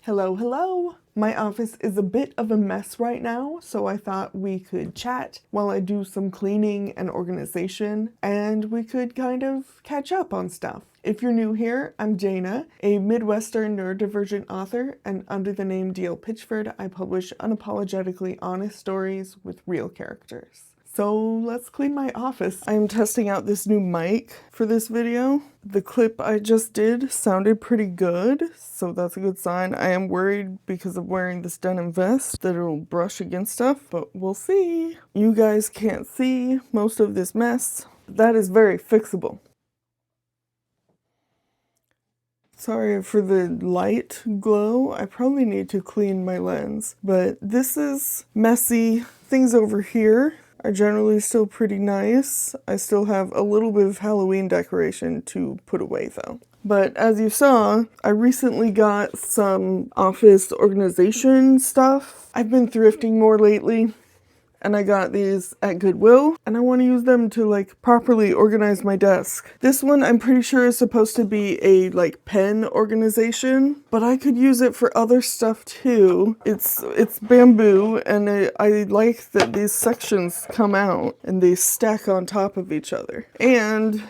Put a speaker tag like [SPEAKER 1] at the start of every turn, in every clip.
[SPEAKER 1] Hello, hello! My office is a bit of a mess right now, so I thought we could chat while I do some cleaning and organization, and we could kind of catch up on stuff. If you're new here, I'm Jana, a Midwestern neurodivergent author, and under the name D.L. Pitchford, I publish unapologetically honest stories with real characters. So let's clean my office. I'm testing out this new mic for this video. The clip I just did sounded pretty good, so that's a good sign. I am worried because of wearing this denim vest that it'll brush against stuff, but we'll see. You guys can't see most of this mess. That is very fixable. Sorry for the light glow. I probably need to clean my lens, but this is messy. Things over here are generally still pretty nice. I still have a little bit of Halloween decoration to put away though. But as you saw, I recently got some office organization stuff. I've been thrifting more lately, and I got these at Goodwill, and I want to use them to like properly organize my desk. This one I'm pretty sure is supposed to be a like pen organization, but I could use it for other stuff too. It's bamboo, and I like that these sections come out and they stack on top of each other. And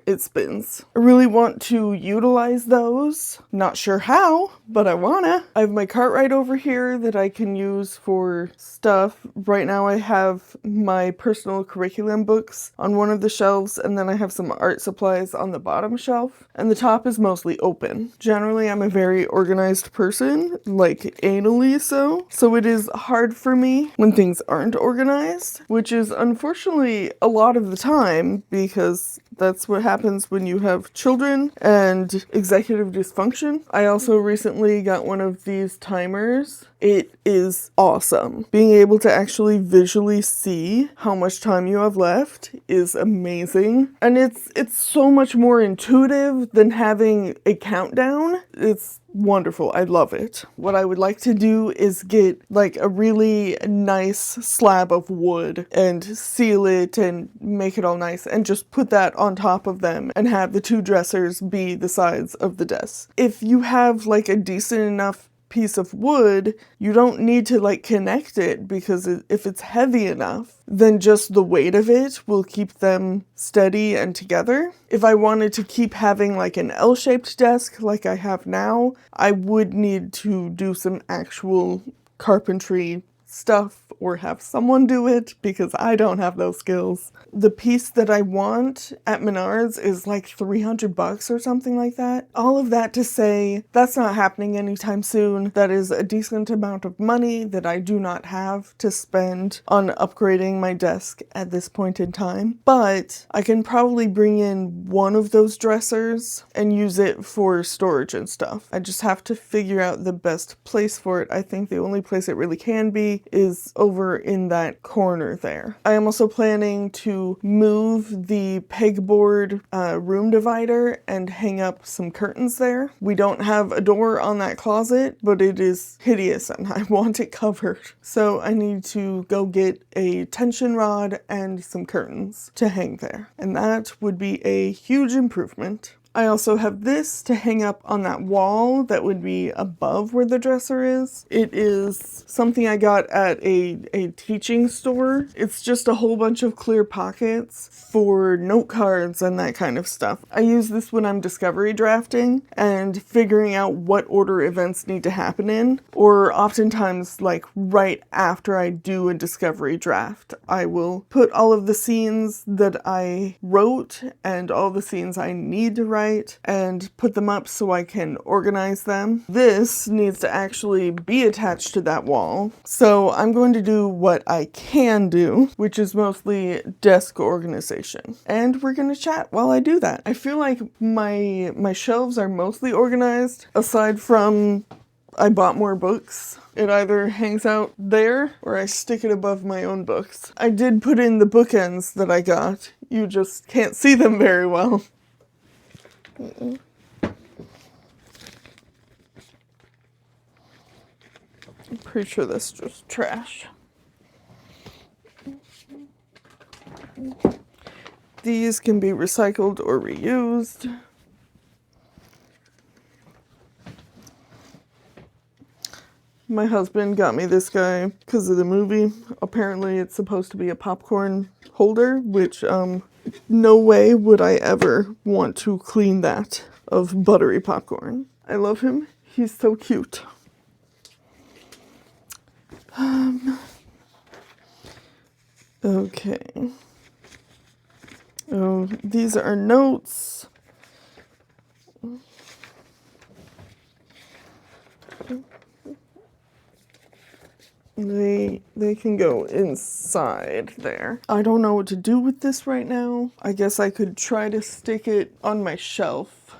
[SPEAKER 1] it spins. I really want to utilize those. Not sure how, but I wanna. I have my cart right over here that I can use for stuff. Right now I have my personal curriculum books on one of the shelves, and then I have some art supplies on the bottom shelf, and the top is mostly open. Generally, I'm a very organized person, like anally so. So it is hard for me when things aren't organized, which is unfortunately a lot of the time because that's what happens when you have children and executive dysfunction. I also recently got one of these timers. It is awesome. Being able to actually visually see how much time you have left is amazing. And it's so much more intuitive than having a countdown. It's wonderful. I love it. What I would like to do is get like a really nice slab of wood and seal it and make it all nice and just put that on top of them and have the two dressers be the sides of the desk. If you have like a decent enough piece of wood, you don't need to like connect it because if it's heavy enough, then just the weight of it will keep them steady and together. If I wanted to keep having like an L-shaped desk like I have now, I would need to do some actual carpentry stuff or have someone do it because I don't have those skills. The piece that I want at Menards is like $300 or something like that. All of that to say, that's not happening anytime soon. That is a decent amount of money that I do not have to spend on upgrading my desk at this point in time. But I can probably bring in one of those dressers and use it for storage and stuff. I just have to figure out the best place for it. I think the only place it really can be is over in that corner there. I am also planning to move the pegboard room divider and hang up some curtains there. We don't have a door on that closet, but it is hideous and I want it covered. So I need to go get a tension rod and some curtains to hang there. And that would be a huge improvement. I also have this to hang up on that wall that would be above where the dresser is. It is something I got at a teaching store. It's just a whole bunch of clear pockets for note cards and that kind of stuff. I use this when I'm discovery drafting and figuring out what order events need to happen in, or oftentimes like right after I do a discovery draft. I will put all of the scenes that I wrote and all the scenes I need to write and put them up so I can organize them. This needs to actually be attached to that wall. So I'm going to do what I can do, which is mostly desk organization. And we're going to chat while I do that. I feel like my shelves are mostly organized aside from I bought more books. It either hangs out there or I stick it above my own books. I did put in the bookends that I got. You just can't see them very well. I'm pretty sure that's just trash. These can be recycled or reused. My husband got me this guy because of the movie. Apparently it's supposed to be a popcorn holder, which no way would I ever want to clean that of buttery popcorn. I love him. He's so cute. Okay. Oh, these are notes. They can go inside there. I don't know what to do with this right now. I guess I could try to stick it on my shelf.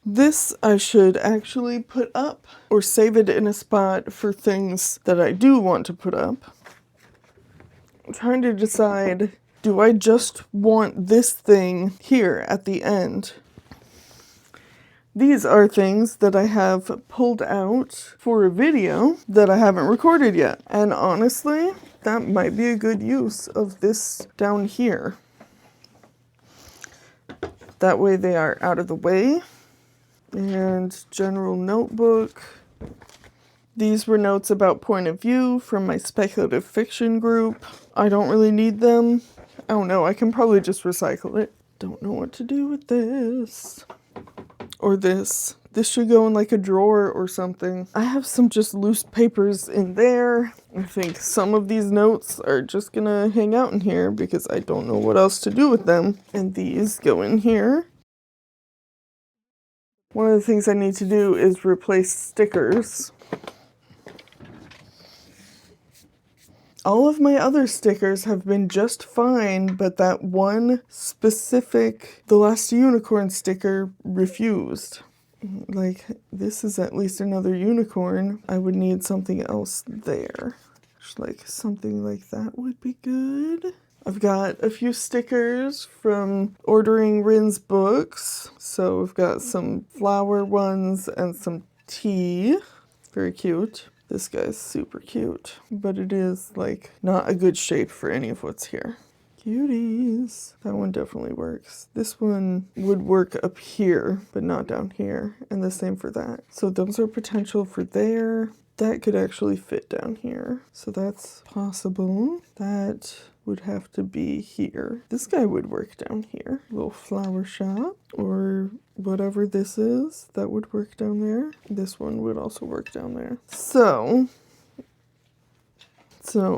[SPEAKER 1] This I should actually put up or save it in a spot for things that I do want to put up. I'm trying to decide, do I just want this thing here at the end? These are things that I have pulled out for a video that I haven't recorded yet. And honestly, that might be a good use of this down here. That way they are out of the way. And general notebook. These were notes about point of view from my speculative fiction group. I don't really need them. I don't know, I can probably just recycle it. Don't know what to do with this. Or this. This should go in like a drawer or something. I have some just loose papers in there. I think some of these notes are just gonna hang out in here because I don't know what else to do with them. And these go in here. One of the things I need to do is replace stickers. All of my other stickers have been just fine, but that one specific, the last unicorn sticker, refused. Like, this is at least another unicorn. I would need something else there. Like, something like that would be good. I've got a few stickers from ordering Rin's books. So we've got some flower ones and some tea. Very cute. This guy's super cute, but it is like not a good shape for any of what's here. Cuties. That one definitely works. This one would work up here, but not down here. And the same for that. So those are potential for there. That could actually fit down here. So that's possible. That would have to be here. This guy would work down here. Little flower shop or whatever this is, that would work down there. This one would also work down there. So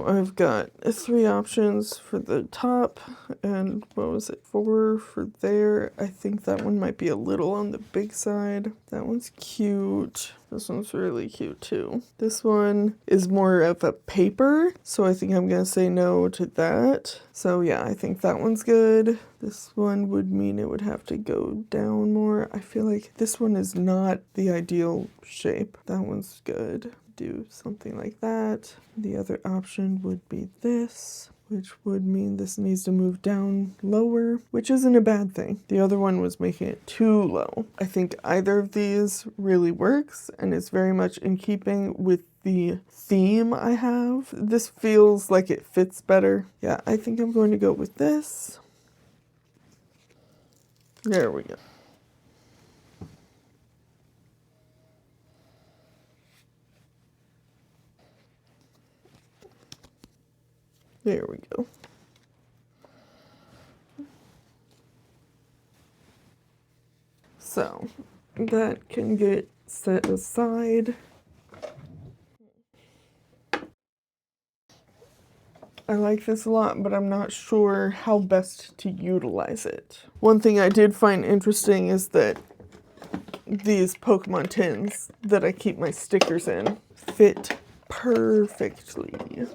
[SPEAKER 1] I've got 3 options for the top and what was it, 4 for there. I think that one might be a little on the big side. That one's cute. This one's really cute too. This one is more of a paper, so I think I'm gonna say no to that. So yeah, I think that one's good. This one would mean it would have to go down more. I feel like this one is not the ideal shape. That one's good. Do something like that. The other option would be this, which would mean this needs to move down lower, which isn't a bad thing. The other one was making it too low. I think either of these really works and is very much in keeping with the theme I have. This feels like it fits better. Yeah, I think I'm going to go with this. There we go. There we go. So that can get set aside. I like this a lot, but I'm not sure how best to utilize it. One thing I did find interesting is that these Pokemon tins that I keep my stickers in fit perfectly.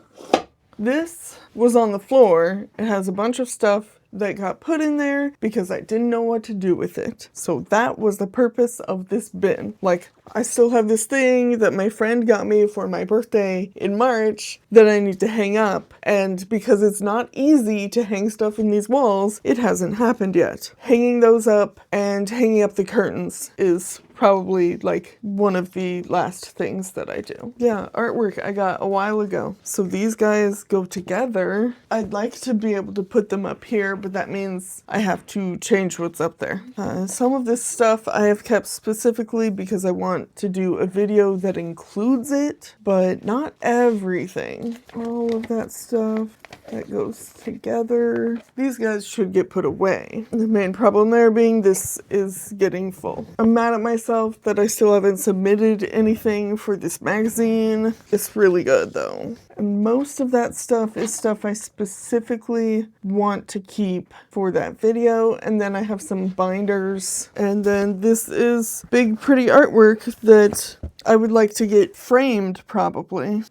[SPEAKER 1] This was on the floor. It has a bunch of stuff that got put in there because I didn't know what to do with it. So that was the purpose of this bin. Like, I still have this thing that my friend got me for my birthday in March that I need to hang up. And because it's not easy to hang stuff in these walls, it hasn't happened yet. Hanging those up and hanging up the curtains is probably like one of the last things that I do. Yeah, artwork I got a while ago. So these guys go together. I'd like to be able to put them up here, but that means I have to change what's up there. Some of this stuff I have kept specifically because I want to do a video that includes it, but not everything. All of that stuff that goes together. These guys should get put away. The main problem there being this is getting full. I'm mad at myself that I still haven't submitted anything for this magazine. It's really good though. And most of that stuff is stuff I specifically want to keep for that video. And then I have some binders. And then this is big pretty artwork that I would like to get framed probably.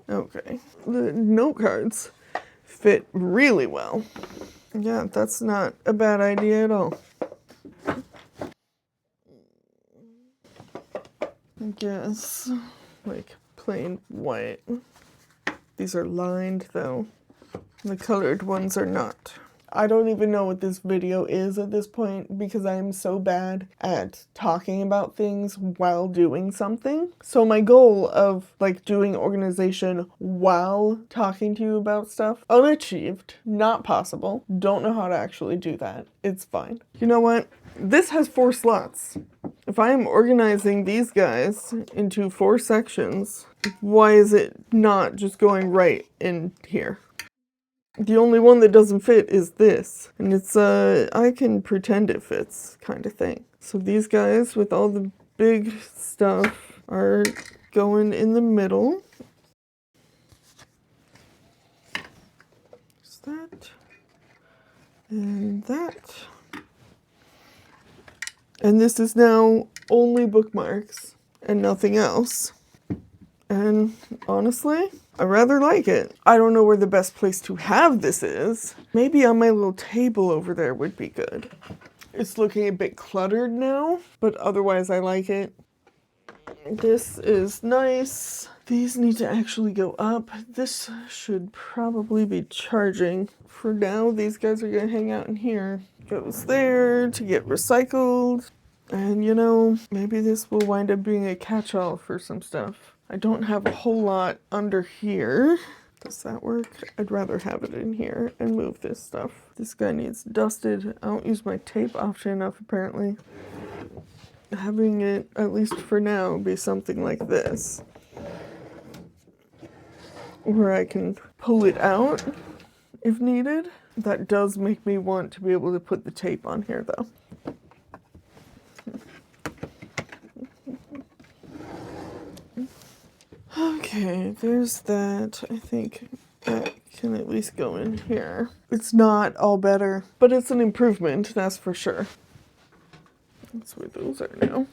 [SPEAKER 1] Okay. The note cards fit really well. Yeah, that's not a bad idea at all. I guess, like plain white. These are lined though. The colored ones are not. I don't even know what this video is at this point because I am so bad at talking about things while doing something. So my goal of like doing organization while talking to you about stuff, unachieved, not possible. Don't know how to actually do that. It's fine. You know what? This has 4 slots. If I am organizing these guys into 4 sections, why is it not just going right in here? The only one that doesn't fit is this. And it's I can pretend it fits kind of thing. So these guys with all the big stuff are going in the middle. There's that. And that. And this is now only bookmarks and nothing else. And honestly, I rather like it. I don't know where the best place to have this is. Maybe on my little table over there would be good. It's looking a bit cluttered now, but otherwise I like it. This is nice. These need to actually go up. This should probably be charging. For now, these guys are gonna hang out in here. Goes there to get recycled. And you know, maybe this will wind up being a catch-all for some stuff. I don't have a whole lot under here. Does that work? I'd rather have it in here and move this stuff. This guy needs dusted. I don't use my tape often enough, apparently. Having it, at least for now, be something like this. Where I can pull it out if needed. That does make me want to be able to put the tape on here, though. Okay, there's that. I think that can at least go in here. It's not all better, but it's an improvement, that's for sure. That's where those are now.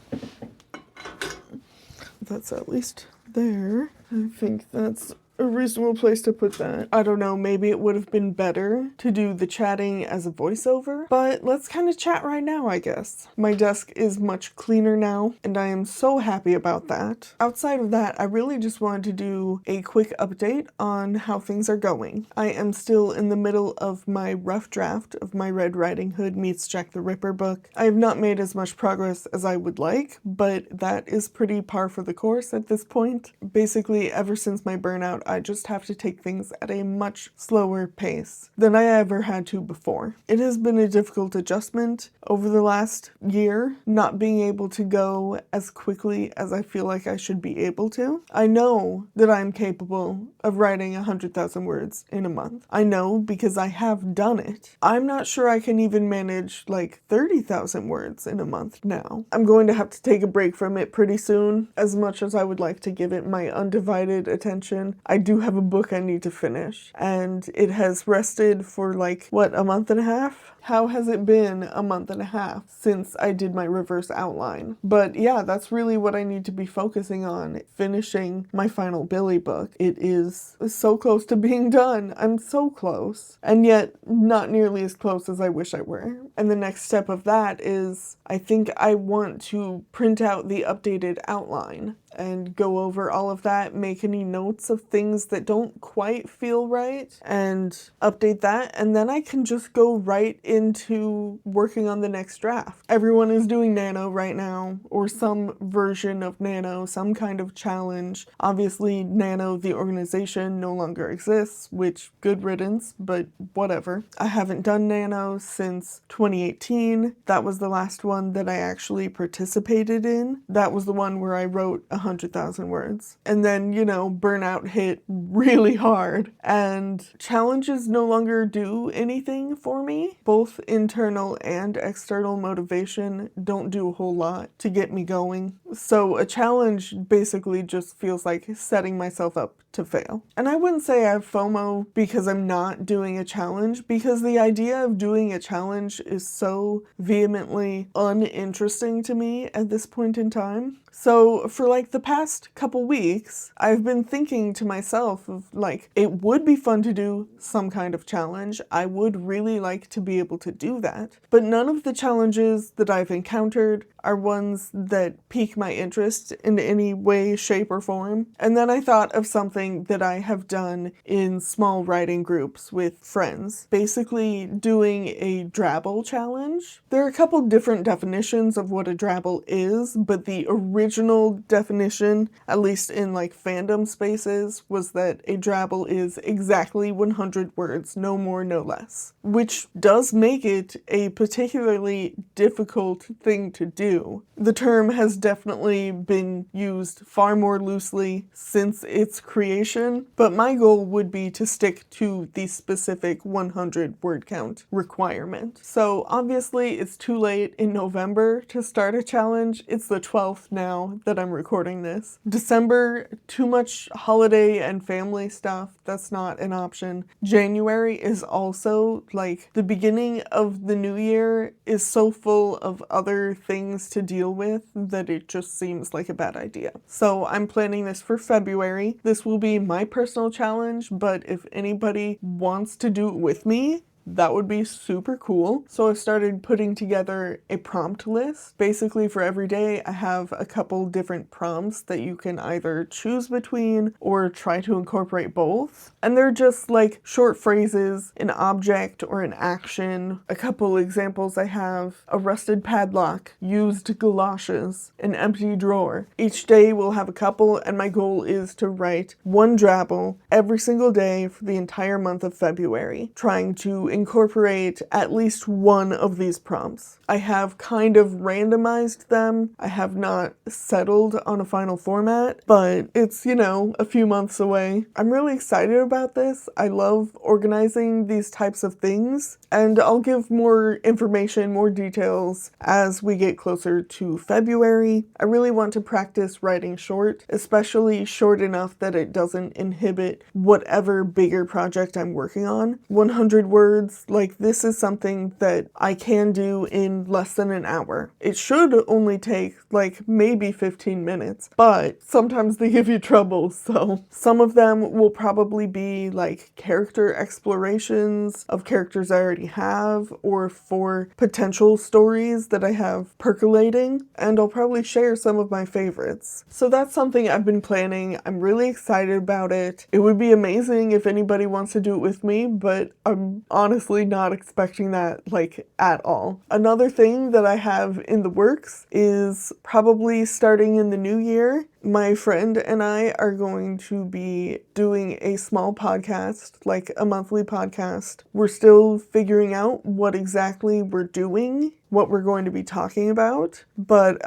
[SPEAKER 1] That's at least there. I think that's a reasonable place to put that. I don't know, maybe it would have been better to do the chatting as a voiceover, but let's kind of chat right now, I guess. My desk is much cleaner now, and I am so happy about that. Outside of that, I really just wanted to do a quick update on how things are going. I am still in the middle of my rough draft of my Red Riding Hood meets Jack the Ripper book. I have not made as much progress as I would like, but that is pretty par for the course at this point. Basically, ever since my burnout, I just have to take things at a much slower pace than I ever had to before. It has been a difficult adjustment over the last year, not being able to go as quickly as I feel like I should be able to. I know that I'm capable of writing 100,000 words in a month. I know because I have done it. I'm not sure I can even manage like 30,000 words in a month now. I'm going to have to take a break from it pretty soon, as much as I would like to give it my undivided attention. I do have a book I need to finish, and it has rested for like, what, a month and a half? How has it been a month and a half since I did my reverse outline? But yeah, that's really what I need to be focusing on, finishing my final Billy book. It is so close to being done. I'm so close, and yet not nearly as close as I wish I were. And the next step of that is, I think I want to print out the updated outline and go over all of that, make any notes of things things that don't quite feel right and update that, and then I can just go right into working on the next draft. Everyone is doing Nano right now, or some version of Nano, some kind of challenge. Obviously, Nano, the organization, no longer exists, which good riddance, but whatever. I haven't done Nano since 2018. That was the last one that I actually participated in. That was the one where I wrote 100,000 words. And then, burnout hit really hard, and challenges no longer do anything for me. Both internal and external motivation don't do a whole lot to get me going. So a challenge basically just feels like setting myself up to fail. And I wouldn't say I have FOMO because I'm not doing a challenge, because the idea of doing a challenge is so vehemently uninteresting to me at this point in time. So for like the past couple weeks, I've been thinking to myself of like, it would be fun to do some kind of challenge. I would really like to be able to do that. But none of the challenges that I've encountered are ones that pique my interest in any way, shape, or form. And then I thought of something that I have done in small writing groups with friends, basically doing a drabble challenge. There are a couple different definitions of what a drabble is, but the original definition, at least in like fandom spaces, was that a drabble is exactly 100 words, no more, no less, which does make it a particularly difficult thing to do. The term has definitely been used far more loosely since its creation, but my goal would be to stick to the specific 100 word count requirement. So obviously it's too late in November to start a challenge. It's the 12th now that I'm recording this. December, too much holiday and family stuff. That's not an option. January is also like the beginning of the new year is so full of other things to deal with that it just seems like a bad idea. So I'm planning this for February. This will be my personal challenge, but if anybody wants to do it with me, that would be super cool. So I've started putting together a prompt list. Basically for every day, I have a couple different prompts that you can either choose between or try to incorporate both. And they're just like short phrases, an object or an action. A couple examples I have: a rusted padlock, used galoshes, an empty drawer. Each day will have a couple, and my goal is to write one drabble every single day for the entire month of February, trying to incorporate at least one of these prompts. I have kind of randomized them. I have not settled on a final format, but it's, a few months away. I'm really excited about this. I love organizing these types of things, and I'll give more information, more details as we get closer to February. I really want to practice writing short, especially short enough that it doesn't inhibit whatever bigger project I'm working on. 100 words, like this is something that I can do in less than an hour. It should only take like maybe 15 minutes, but sometimes they give you trouble. So some of them will probably be like character explorations of characters I already have, or for potential stories that I have percolating, and I'll probably share some of my favorites. So that's something I've been planning. I'm really excited about it. It would be amazing if anybody wants to do it with me, but I'm honestly not expecting that like at all. Another thing that I have in the works is probably starting in the new year. My friend and I are going to be doing a small podcast, like a monthly podcast. We're still figuring out what exactly we're doing, what we're going to be talking about, but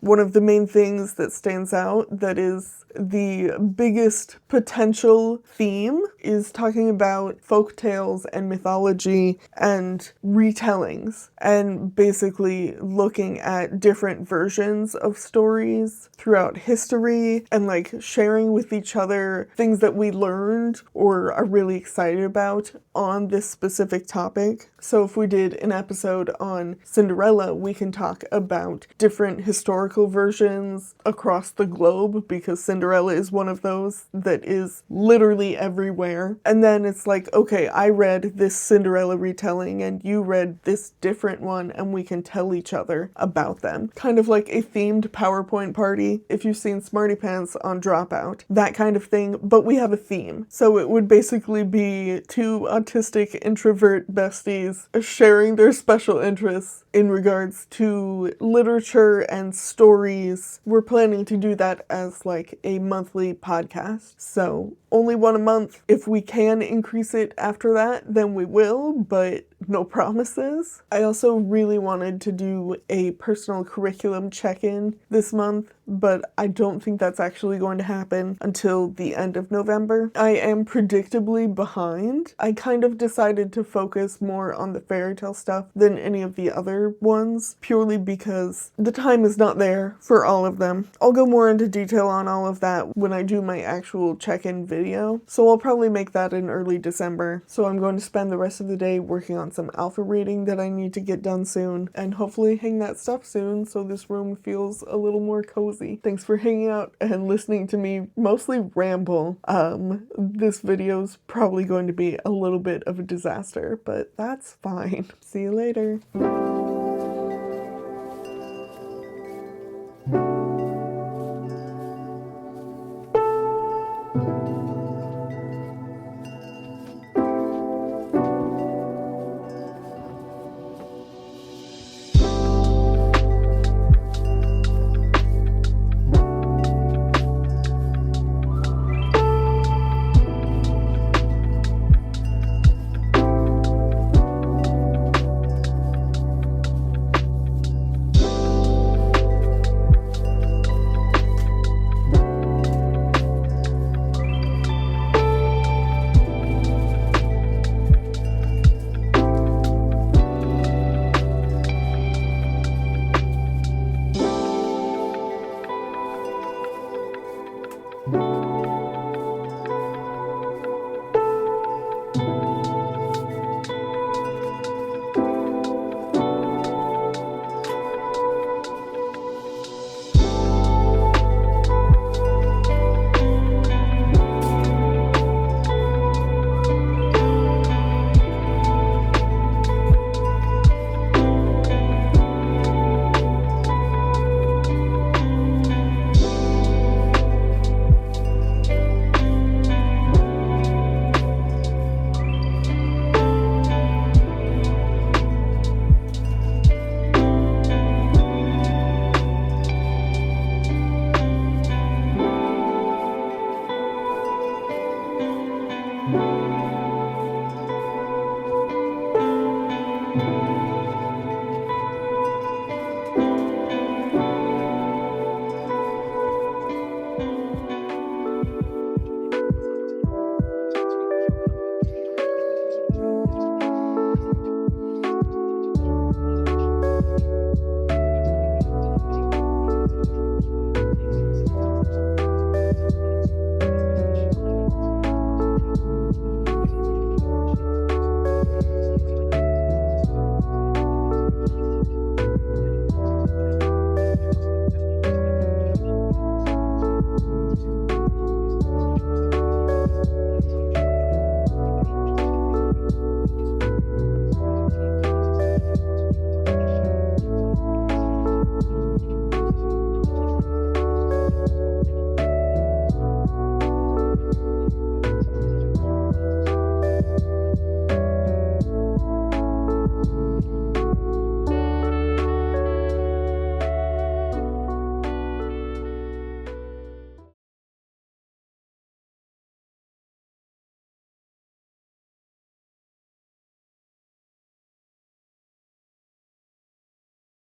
[SPEAKER 1] one of the main things that stands out that is the biggest potential theme is talking about folk tales and mythology and retellings, and basically looking at different versions of stories throughout history and like sharing with each other things that we learned or are really excited about on this specific topic. So if we did an episode on Cinderella, we can talk about different historical versions across the globe, because Cinderella is one of those that is literally everywhere. And then it's like, okay, I read this Cinderella retelling and you read this different one, and we can tell each other about them. Kind of like a themed PowerPoint party. If you've seen Smarty Pants on Dropout, that kind of thing, but we have a theme. So it would basically be two autistic introvert besties sharing their special interests in regards to literature and stories. We're planning to do that as like a monthly podcast. So only one a month. If we can increase it after that, then we will, but no promises. I also really wanted to do a personal curriculum check-in this month, but I don't think that's actually going to happen until the end of November. I am predictably behind. I kind of decided to focus more on the fairy tale stuff than any of the other ones, purely because the time is not there for all of them. I'll go more into detail on all of that when I do my actual check-in video, so I'll probably make that in early December. So I'm going to spend the rest of the day working on some alpha reading that I need to get done soon, and hopefully hang that stuff soon so this room feels a little more cozy. Thanks for hanging out and listening to me mostly ramble. This video's probably going to be a little bit of a disaster, but that's fine. See you later.